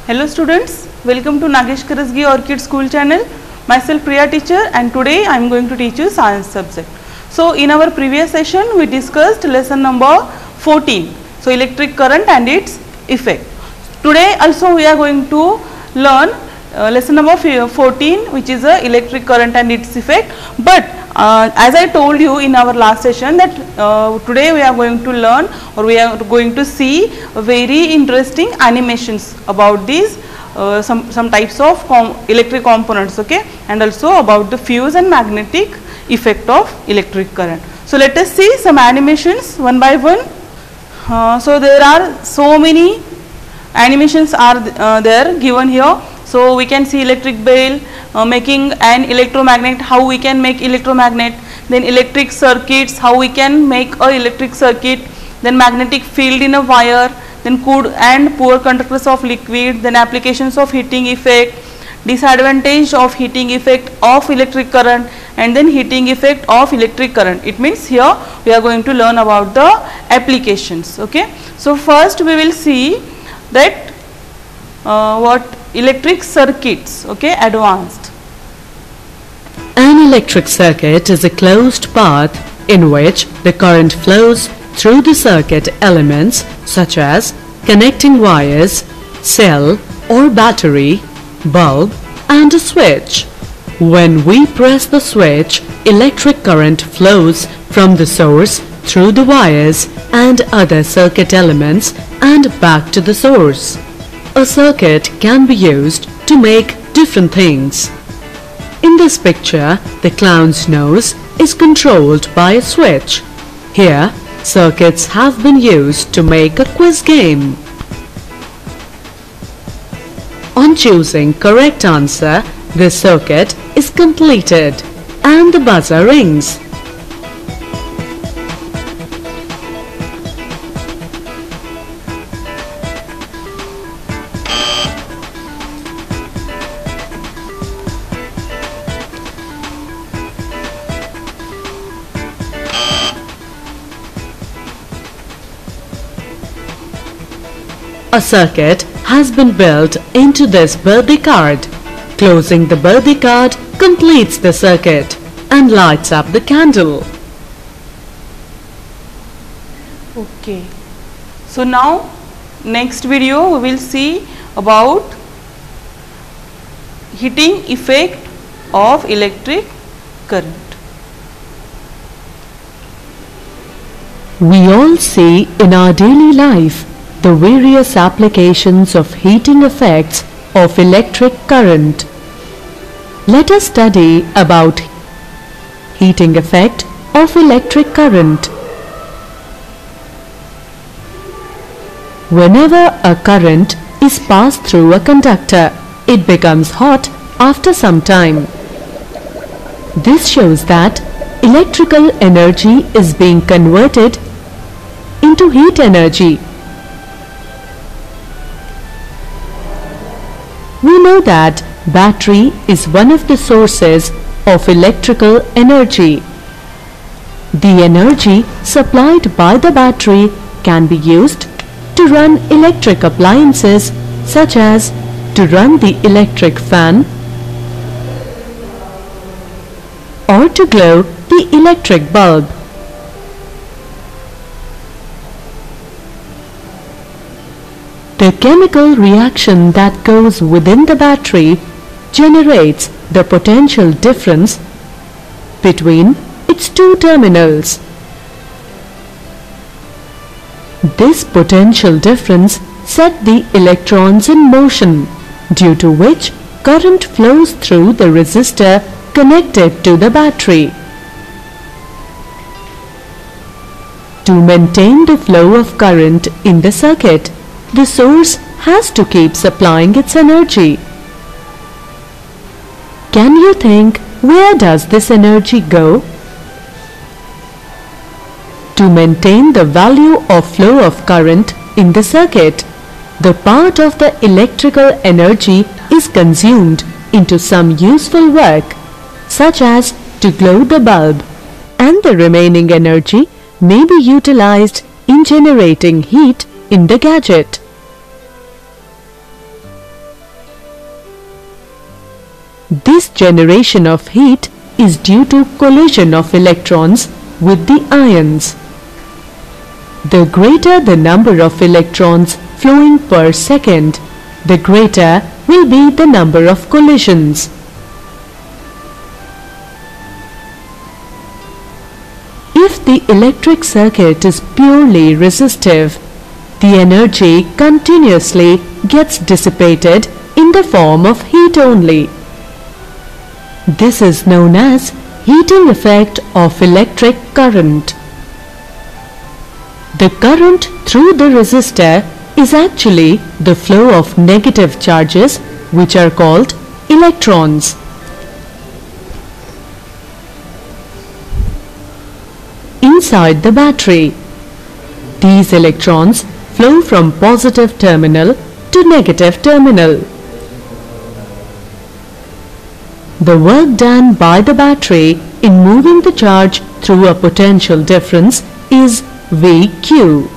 Hello students, welcome to Nagesh Karasgi Orchid School channel. Myself Priya teacher, and today I am going to teach you science subject. So in our previous session we discussed lesson number 14. So electric current and its effect. Today also we are going to learn lesson number 14, which is electric current and its effect. But as I told you in our last session that today we are going to learn, or we are going to see very interesting animations about these some types of electric components, okay, and also about the fuse and magnetic effect of electric current. So let us see some animations one by one. So there are so many animations are there given here. So we can see electric bell, making an electromagnet, how we can make electromagnet, then electric circuits, how we can make a electric circuit, then magnetic field in a wire, then good and poor conductors of liquid, then applications of heating effect, disadvantage of heating effect of electric current, and then heating effect of electric current. It means here we are going to learn about the applications, okay. So first we will see that what electric circuits, okay, advanced. An electric circuit is a closed path in which the current flows through the circuit elements such as connecting wires, cell or battery, bulb and a switch. When we press the switch, electric current flows from the source through the wires and other circuit elements and back to the source. A circuit can be used to make different things. In this picture, the clown's nose is controlled by a switch. Here, circuits have been used to make a quiz game. On choosing correct answer, the circuit is completed and the buzzer rings. A circuit has been built into this birthday card. Closing the birthday card completes the circuit and lights up the candle. Okay. So now next video we will see about heating effect of electric current. We all see in our daily life the various applications of heating effects of electric current. Let us study about heating effect of electric current. Whenever a current is passed through a conductor, it becomes hot after some time. This shows that electrical energy is being converted into heat energy. We know that battery is one of the sources of electrical energy. The energy supplied by the battery can be used to run electric appliances such as to run the electric fan or to glow the electric bulb. The chemical reaction that goes within the battery generates the potential difference between its two terminals. This potential difference sets the electrons in motion, due to which current flows through the resistor connected to the battery. To maintain the flow of current in the circuit, the source has to keep supplying its energy. Can you think, where does this energy go? To maintain the value of flow of current in the circuit, the part of the electrical energy is consumed into some useful work, such as to glow the bulb, and the remaining energy may be utilized in generating heat in the gadget. This generation of heat is due to collision of electrons with the ions. The greater the number of electrons flowing per second, the greater will be the number of collisions. If the electric circuit is purely resistive, the energy continuously gets dissipated in the form of heat only. This is known as heating effect of electric current. The current through the resistor is actually the flow of negative charges, which are called electrons. Inside the battery, these electrons flow from positive terminal to negative terminal. The work done by the battery in moving the charge through a potential difference is VQ.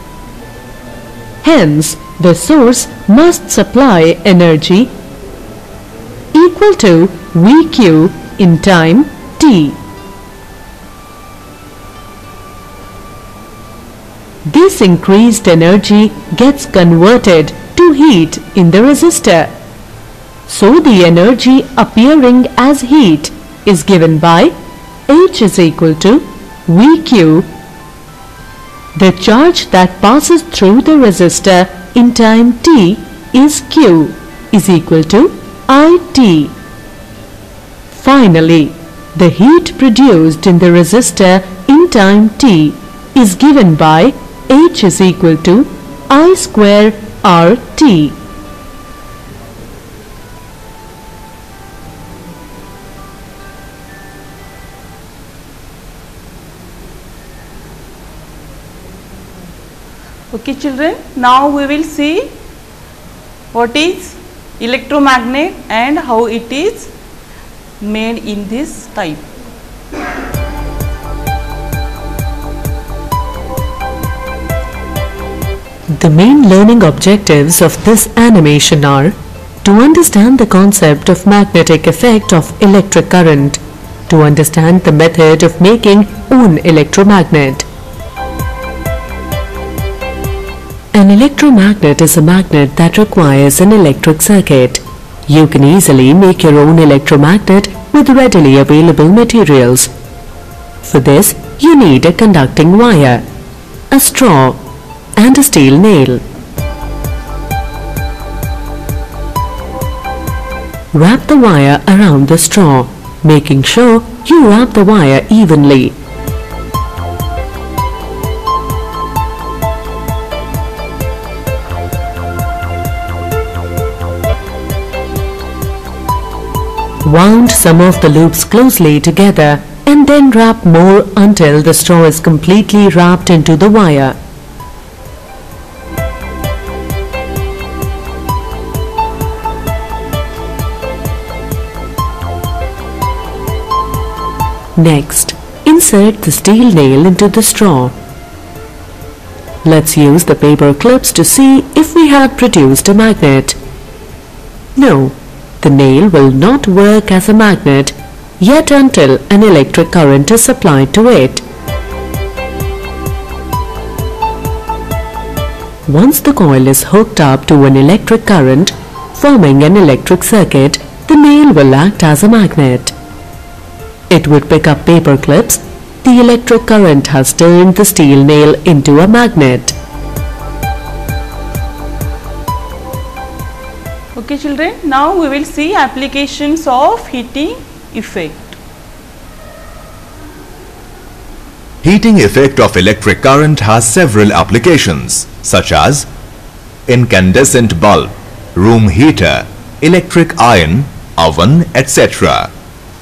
Hence, the source must supply energy equal to VQ in time t. This increased energy gets converted to heat in the resistor. So the energy appearing as heat is given by H is equal to VQ. The charge that passes through the resistor in time t is Q is equal to IT. Finally, the heat produced in the resistor in time t is given by H is equal to I square RT. Okay children, now we will see what is electromagnet and how it is made in this type. The main learning objectives of this animation are to understand the concept of magnetic effect of electric current, to understand the method of making own electromagnet. An electromagnet is a magnet that requires an electric circuit. You can easily make your own electromagnet with readily available materials. For this, you need a conducting wire, a straw, and a steel nail. Wrap the wire around the straw, making sure you wrap the wire evenly. Wound some of the loops closely together and then wrap more until the straw is completely wrapped into the wire. Next, insert the steel nail into the straw. Let's use the paper clips to see if we had produced a magnet. No, the nail will not work as a magnet yet until an electric current is supplied to it. Once the coil is hooked up to an electric current, forming an electric circuit, the nail will act as a magnet. It would pick up paper clips. The electric current has turned the steel nail into a magnet. Okay children, now we will see applications of heating effect. Heating effect of electric current has several applications such as incandescent bulb, room heater, electric iron, oven, etc.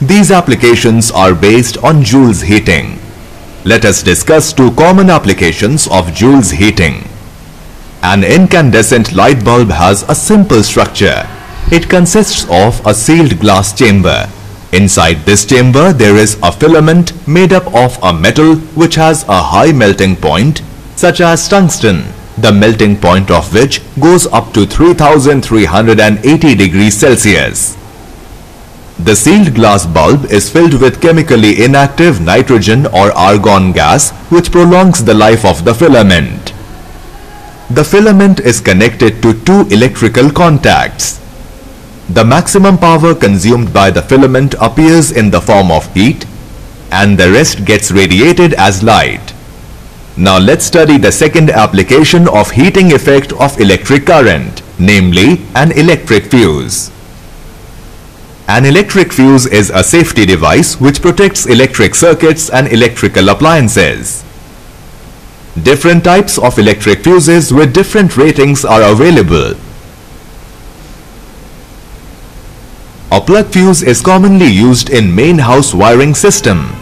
These applications are based on Joule's heating. Let us discuss two common applications of Joule's heating. An incandescent light bulb has a simple structure. It consists of a sealed glass chamber. Inside this chamber there is a filament made up of a metal which has a high melting point, such as tungsten, the melting point of which goes up to 3380 degrees Celsius. The sealed glass bulb is filled with chemically inactive nitrogen or argon gas, which prolongs the life of the filament. The filament is connected to two electrical contacts. The maximum power consumed by the filament appears in the form of heat, and the rest gets radiated as light. Now let's study the second application of heating effect of electric current, namely an electric fuse. An electric fuse is a safety device which protects electric circuits and electrical appliances. Different types of electric fuses with different ratings are available. A plug fuse is commonly used in main house wiring system.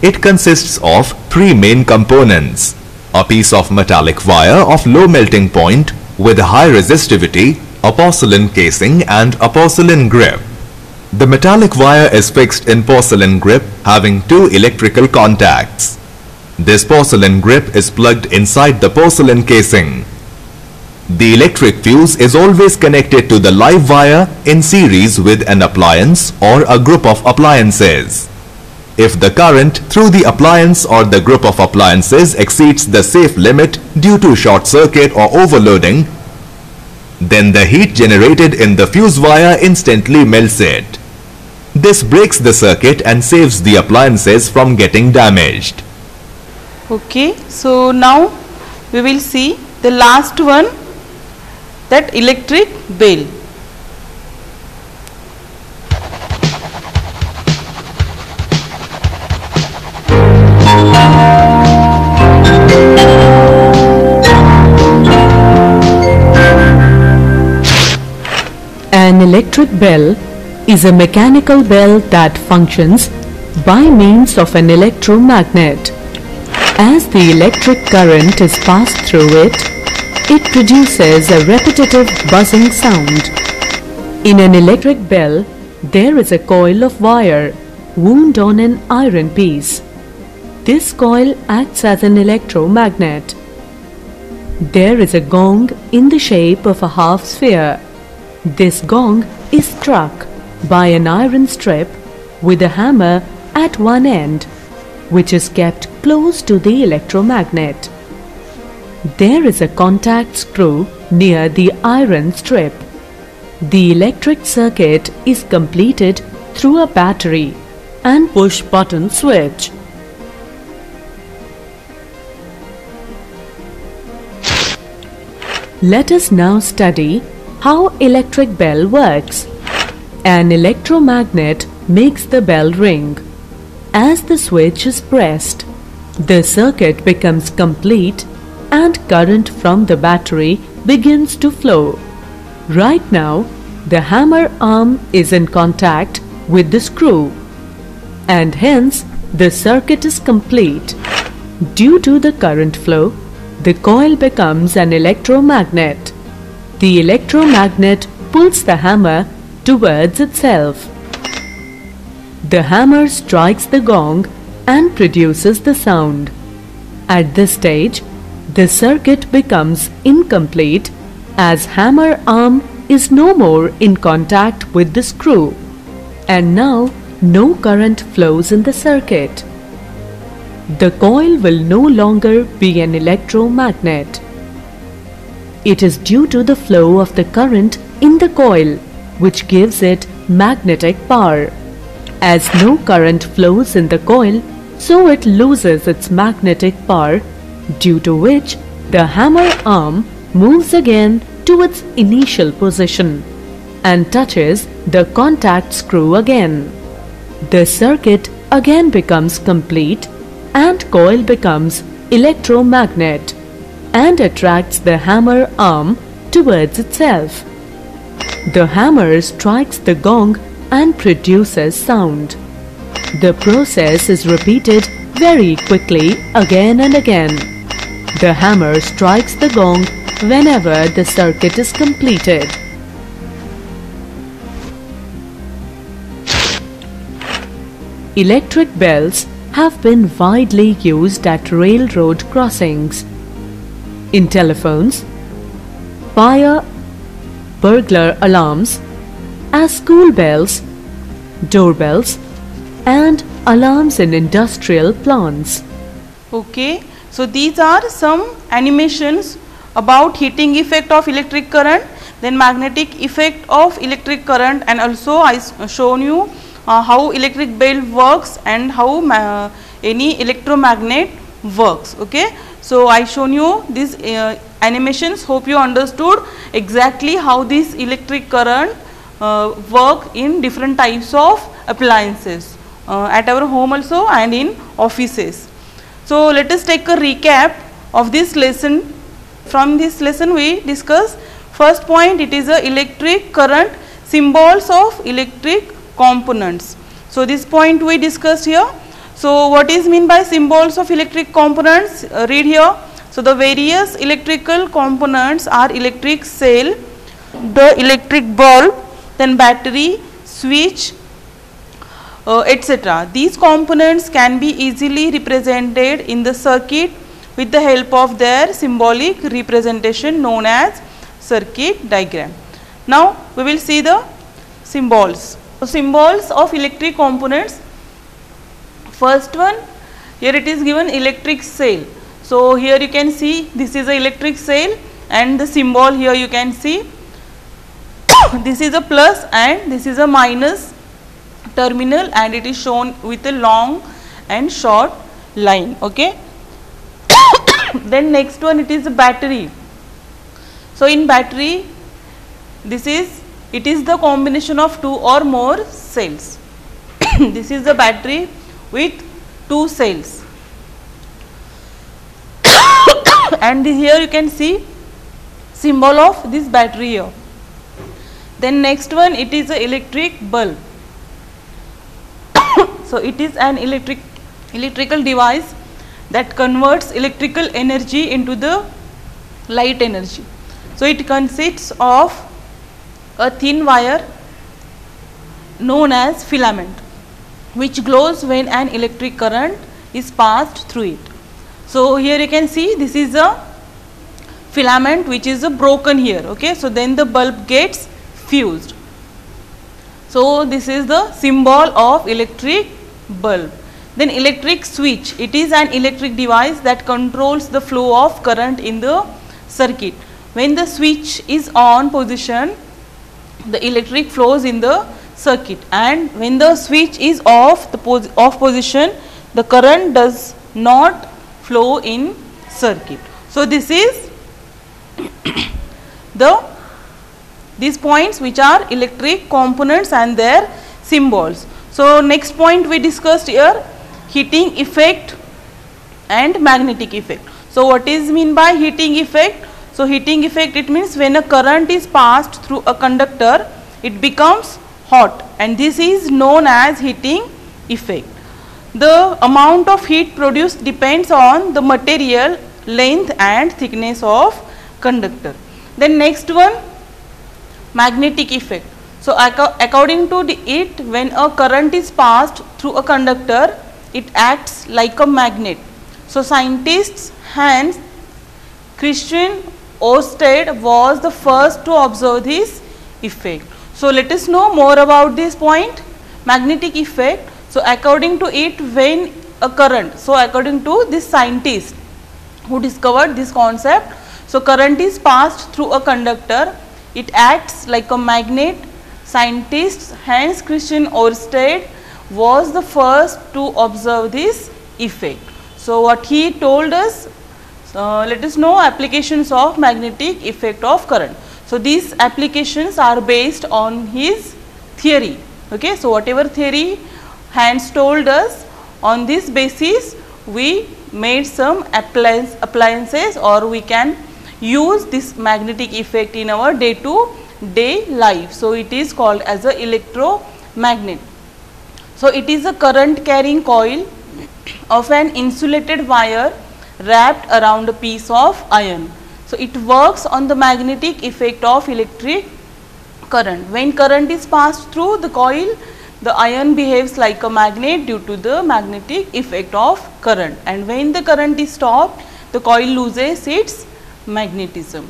It consists of three main components: a piece of metallic wire of low melting point with high resistivity, a porcelain casing and a porcelain grip. The metallic wire is fixed in porcelain grip having two electrical contacts. This porcelain grip is plugged inside the porcelain casing. The electric fuse is always connected to the live wire in series with an appliance or a group of appliances. If the current through the appliance or the group of appliances exceeds the safe limit due to short circuit or overloading, then the heat generated in the fuse wire instantly melts it. This breaks the circuit and saves the appliances from getting damaged. Okay, so now we will see the last one, that electric bell. An electric bell is a mechanical bell that functions by means of an electromagnet. As the electric current is passed through it, it produces a repetitive buzzing sound. In an electric bell, there is a coil of wire wound on an iron piece. This coil acts as an electromagnet. There is a gong in the shape of a half sphere. This gong is struck by an iron strip with a hammer at one end, which is kept close to the electromagnet. There is a contact screw near the iron strip. The electric circuit is completed through a battery and push-button switch. Let us now study how electric bell works. An electromagnet makes the bell ring. As the switch is pressed, the circuit becomes complete and current from the battery begins to flow. Right now, the hammer arm is in contact with the screw, and hence the circuit is complete. Due to the current flow, the coil becomes an electromagnet. The electromagnet pulls the hammer towards itself. The hammer strikes the gong and produces the sound. At this stage, the circuit becomes incomplete as hammer arm is no more in contact with the screw, and now no current flows in the circuit. The coil will no longer be an electromagnet. It is due to the flow of the current in the coil which gives it magnetic power. As no current flows in the coil, so it loses its magnetic power, due to which the hammer arm moves again to its initial position and touches the contact screw again. The circuit again becomes complete and coil becomes electromagnet and attracts the hammer arm towards itself. The hammer strikes the gong and produces sound. The process is repeated very quickly again and again. The hammer strikes the gong whenever the circuit is completed. Electric bells have been widely used at railroad crossings, in telephones, fire, burglar alarms, as school bells, doorbells, and alarms in industrial plants. Okay, so these are some animations about heating effect of electric current, then magnetic effect of electric current, and also I shown you how electric bulb works and how any electromagnet works. Okay, so I shown you these animations. Hope you understood exactly how this electric current work in different types of appliances at our home also and in offices. So let us take a recap of this lesson. From this lesson we discussed first point, it is a electric current, symbols of electric components. So this point we discussed here. So what is mean by symbols of electric components? Read here. So the various electrical components are electric cell, the electric bulb, then battery, switch, etc. These components can be easily represented in the circuit with the help of their symbolic representation known as circuit diagram. Now we will see the symbols. So symbols of electric components. First one, here it is given electric cell. So here you can see this is a electric cell and the symbol here you can see this is a plus and this is a minus terminal and it is shown with a long and short line. Okay. Then next one, it is a battery. So in battery it is the combination of two or more cells. This is the battery with two cells. And here you can see symbol of this battery here. Then next one, it is a electric bulb. So it is an electrical device that converts electrical energy into the light energy. So it consists of a thin wire known as filament which glows when an electric current is passed through it. So here you can see this is a filament which is broken here. Okay, so then the bulb gets fused. So this is the symbol of electric bulb. Then electric switch, it is an electric device that controls the flow of current in the circuit. When the switch is on position, the electric flows in the circuit, and when the switch is off position, the current does not flow in circuit. So this is these points which are electric components and their symbols. So next point we discussed here, heating effect and magnetic effect. So what is mean by heating effect? So heating effect, it means when a current is passed through a conductor, it becomes hot, and this is known as heating effect. The amount of heat produced depends on the material, length and thickness of conductor. Then next one, magnetic effect. So according to it, when a current is passed through a conductor, it acts like a magnet. So scientists Hans Christian Ørsted was the first to observe this effect. So let us know more about this point, magnetic effect. So according to it, when a current, so according to this scientist who discovered this concept, so current is passed through a conductor, it acts like a magnet. Scientist Hans Christian Ørsted was the first to observe this effect. So what he told us, let us know applications of magnetic effect of current. So these applications are based on his theory. Okay, so whatever theory Hans told us, on this basis we made some appliances, or we can use this magnetic effect in our day to day life. So it is called as a electromagnet. So it is a current carrying coil of an insulated wire wrapped around a piece of iron. So it works on the magnetic effect of electric current. When current is passed through the coil, the iron behaves like a magnet due to the magnetic effect of current, and when the current is stopped, the coil loses its magnetism.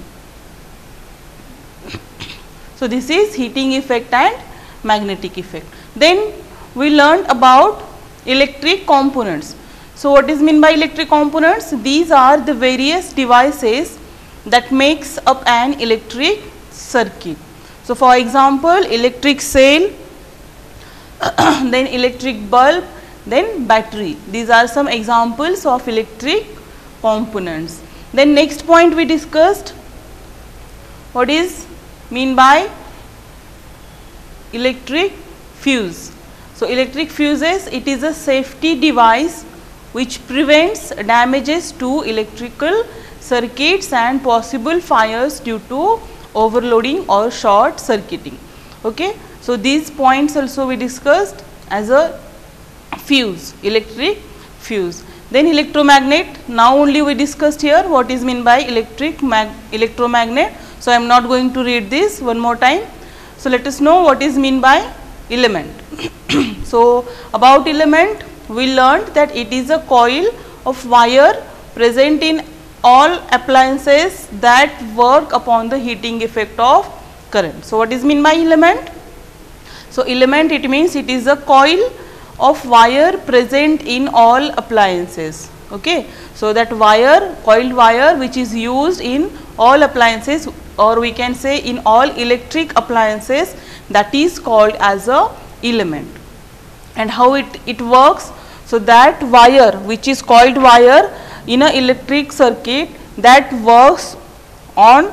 So this is heating effect and magnetic effect. Then we learned about electric components. So what is meant by electric components? These are the various devices that makes up an electric circuit. So for example, electric cell, then electric bulb, then battery. These are some examples of electric components. Then next point we discussed, what is mean by electric fuse. So electric fuses, it is a safety device which prevents damages to electrical circuits and possible fires due to overloading or short circuiting. Okay. So these points also we discussed as a fuse, electric fuse. Then electromagnet, now only we discussed here what is meant by electromagnet. So I am not going to read this one more time. So let us know what is meant by element. So about element, we learned that it is a coil of wire present in all appliances that work upon the heating effect of current. So what is meant by element? So element, it means it is a coil of wire present in all appliances. Okay. So that wire, coiled wire, which is used in all appliances, or we can say in all electric appliances, that is called as a element. And how it works? So that wire, which is coiled wire in a electric circuit, that works on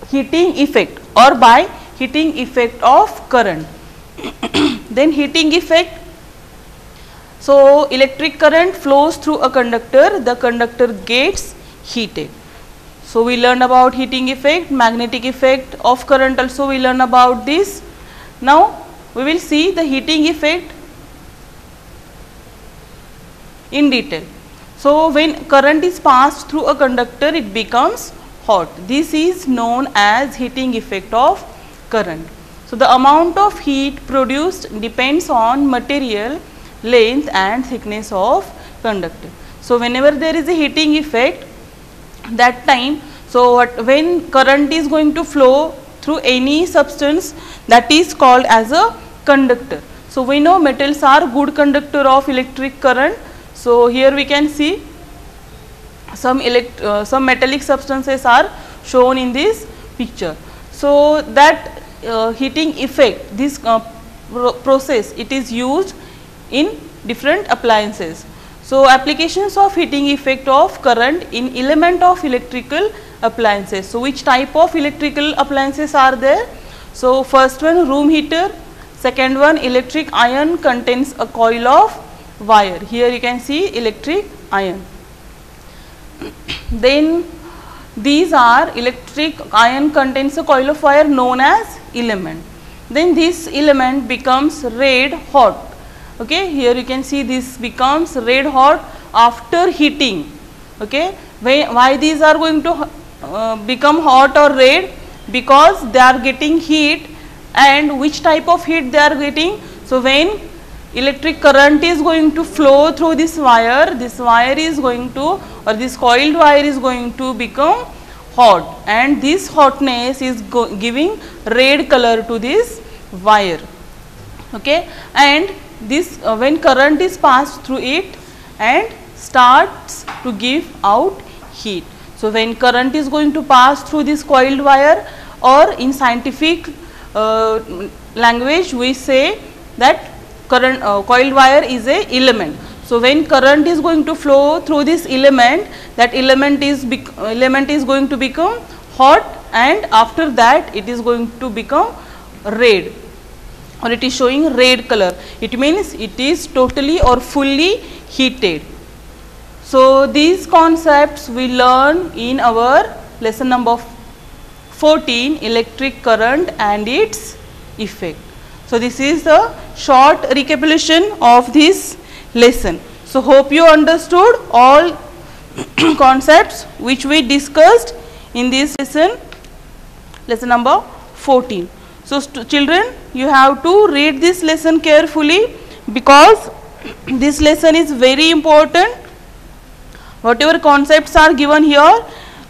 heating effect or by heating effect of current. Then heating effect. So electric current flows through a conductor, the conductor gets heated. So we learned about heating effect, magnetic effect of current also we learn about this. Now we will see the heating effect in detail. So when current is passed through a conductor, it becomes hot. This is known as heating effect of current. So the amount of heat produced depends on material, length and thickness of conductor. So whenever there is a heating effect, that time, so when current is going to flow through any substance, that is called as a conductor. So we know metals are good conductor of electric current. So here we can see some metallic substances are shown in this picture. So that heating effect, this process, it is used in different appliances. So applications of heating effect of current in element of electrical appliances. So which type of electrical appliances are there? So first one, room heater. Second one, electric iron contains a coil of wire. Here you can see electric iron. Then these are electric iron contains a coil of wire known as element. Then this element becomes red hot. Okay, here you can see this becomes red hot after heating. Okay, why these are going to become hot or red? Because they are getting heat. And which type of heat they are getting? So when electric current is going to flow through this wire is going to, or this coiled wire is going to become hot, and this hotness is giving red color to this wire. Okay, and this when current is passed through it and starts to give out heat. So when current is going to pass through this coiled wire, or in scientific language we say that current coiled wire is a element. So when current is going to flow through this element, that element is going to become hot, and after that it is going to become red, or it is showing red color. It means it is totally or fully heated. So these concepts we learn in our lesson number 14, electric current and its effect. So this is the short recapitulation of this lesson. So hope you understood all concepts which we discussed in this lesson number 14. So children, you have to read this lesson carefully, because this lesson is very important. Whatever concepts are given here,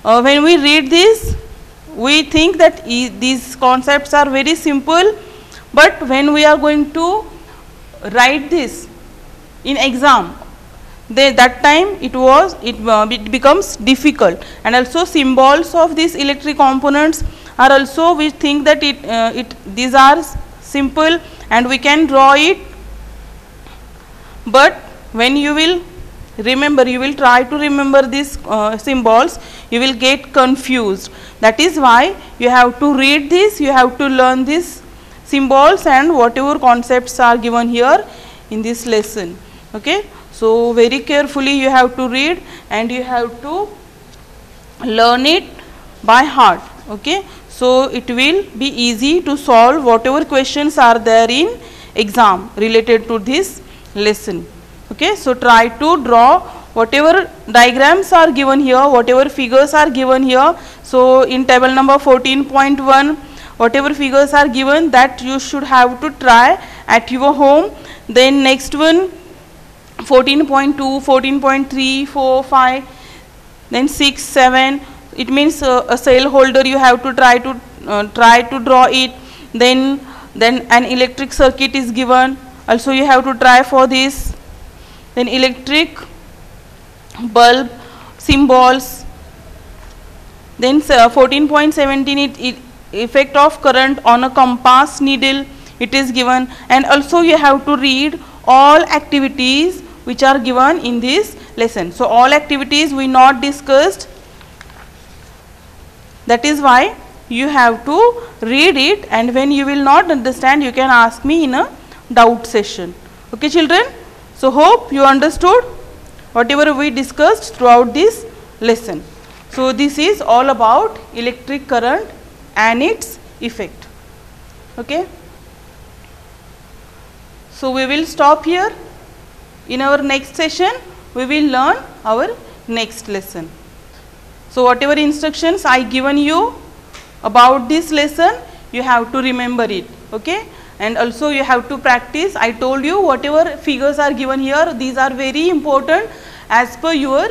when we read this, we think that these concepts are very simple, but when we are going to write this in exam, that time it becomes difficult. And also symbols of these electric components are also, we think that these are simple and we can draw it, but when you will remember, you will try to remember these symbols, you will get confused. That is why you have to read this, you have to learn these symbols and whatever concepts are given here in this lesson. Okay, so very carefully you have to read and you have to learn it by heart. Okay, so it will be easy to solve whatever questions are there in exam related to this lesson. Okay, so try to draw whatever diagrams are given here, whatever figures are given here. So in table number 14.1, whatever figures are given, that you should have to try at your home. Then next one, 14.2, 14.3, 4, 5, then 6, 7. It means a cell holder, you have to try to draw it. Then an electric circuit is given, also you have to try for this. Then electric bulb symbols. Then 14.17, effect of current on a compass needle, it is given. And also you have to read all activities which are given in this lesson. So all activities we not discussed, that is why you have to read it, and when you will not understand, you can ask me in a doubt session. Okay children, so hope you understood whatever we discussed throughout this lesson. So this is all about electric current and its effect. Okay, so we will stop here. In our next session we will learn our next lesson. So whatever instructions I given you about this lesson, you have to remember it. Okay, and also you have to practice. I told you whatever figures are given here, these are very important as per your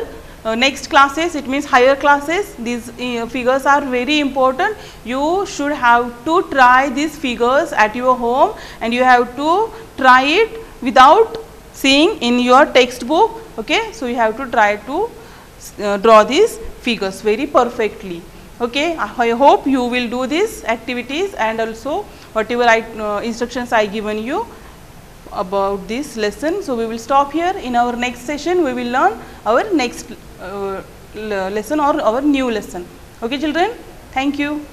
next classes, it means higher classes. These figures are very important. You should have to try these figures at your home, and you have to try it without seeing in your textbook. Okay, so you have to try to draw these figures very perfectly. Okay, I hope you will do these activities, and also whatever instructions I given you about this lesson. So we will stop here. In our next session we will learn our next lesson or our new lesson. Okay children, thank you.